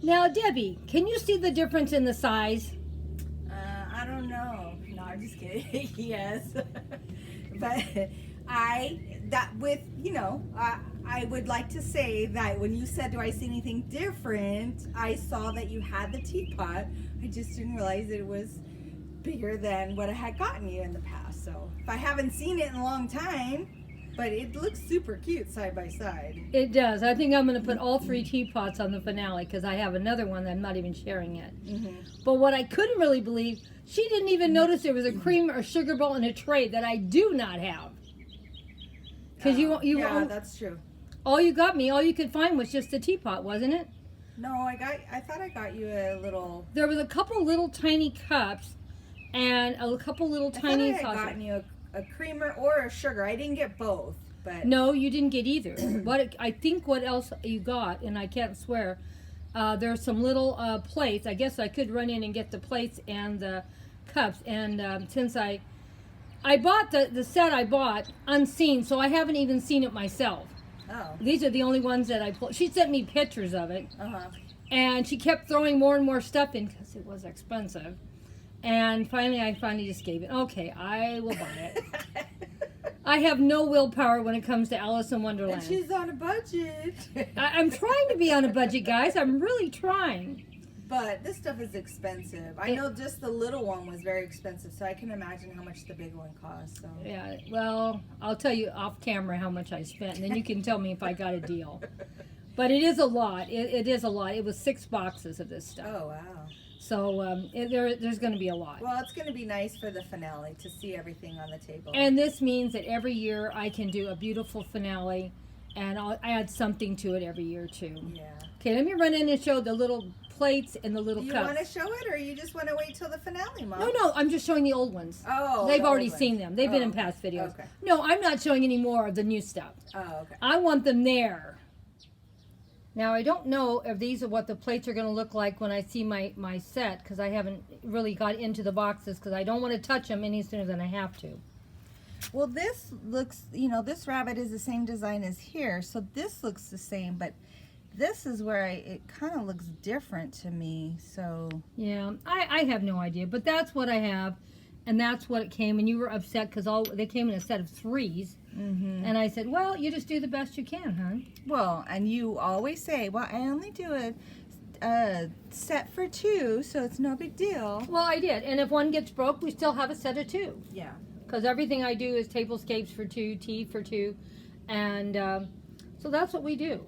Now, Debbie, can you see the difference in the size? I don't know. No, I'm just kidding. Yes. But I would like to say that when you said, do I see anything different? I saw that you had the teapot. I just didn't realize it was bigger than what I had gotten you in the past. So if I haven't seen it in a long time, but it looks super cute side by side. It does. I think I'm going to put all 3 teapots on the finale because I have another one that I'm not even sharing yet. But what I couldn't really believe, she didn't even notice there was a cream or sugar bowl in a tray that I do not have. Because yeah, that's true. All you could find was just the teapot, wasn't it? No, I thought I got you a little. There was a couple little tiny cups and a couple little tiny I thought I had gotten you a creamer or a sugar. I didn't get both, but no, you didn't get either. I think what else you got, and I can't swear. There's some little plates. I guess I could run in and get the plates and the cups. And since I bought the set, I bought unseen, so I haven't even seen it myself. Oh. These are the only ones that I pulled. She sent me pictures of it, and she kept throwing more and more stuff in because it was expensive. And finally, I just gave it. Okay, I will buy it. I have no willpower when it comes to Alice in Wonderland. And she's on a budget. I'm trying to be on a budget, guys. I'm really trying. But this stuff is expensive. I know just the little one was very expensive, so I can imagine how much the big one cost. So. Yeah, well, I'll tell you off camera how much I spent, and then you can tell me if I got a deal. But it is a lot. It is a lot. It was 6 boxes of this stuff. Oh, wow. So there's going to be a lot. Well, it's going to be nice for the finale to see everything on the table. And this means that every year I can do a beautiful finale, and I'll add something to it every year too. Yeah. Okay, let me run in and show the little plates and the little cups. You want to show it, or you just want to wait till the finale, Mom? No, I'm just showing the old ones. Oh, they've already seen them. They've been in past videos. Okay. No, I'm not showing any more of the new stuff. Oh, okay. I want them there. Now, I don't know if these are what the plates are going to look like when I see my set, because I haven't really got into the boxes, because I don't want to touch them any sooner than I have to. Well, this looks, this rabbit is the same design as here, so this looks the same, but this is where it kind of looks different to me, so. Yeah, I have no idea, but that's what I have, and that's what it came, and you were upset because they came in a set of 3s. And I said, well, you just do the best you can, hon. Well, and you always say, well, I only do a set for 2, so it's no big deal. Well, I did, and if one gets broke, we still have a set of 2. Yeah. Because everything I do is tablescapes for 2, tea for 2, and so that's what we do.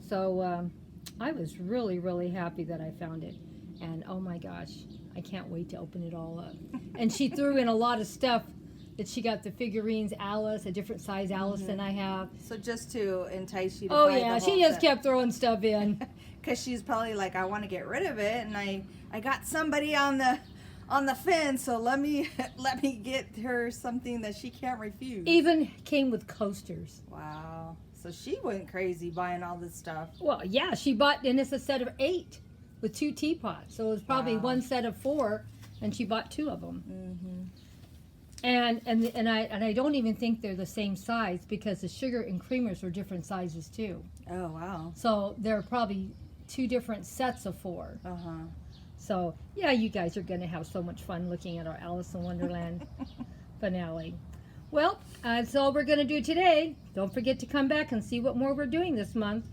So I was really, really happy that I found it, and oh my gosh, I can't wait to open it all up. And she threw in a lot of stuff. That she got the figurines, Alice, a different size Alice than I have. So just to entice you to buy the whole she just set. kept throwing stuff in. Because she's probably like, I want to get rid of it, and I got somebody on the fence, so let me get her something that she can't refuse. Even came with coasters. Wow. So she went crazy buying all this stuff. Well, yeah, she bought, and it's a set of 8 with 2 teapots. So it was probably one set of 4, and she bought 2 of them. And I don't even think they're the same size because the sugar and creamers are different sizes too. Oh, wow. So they're probably 2 different sets of 4. So yeah, you guys are going to have so much fun looking at our Alice in Wonderland finale. Well, that's all we're going to do today. Don't forget to come back and see what more we're doing this month.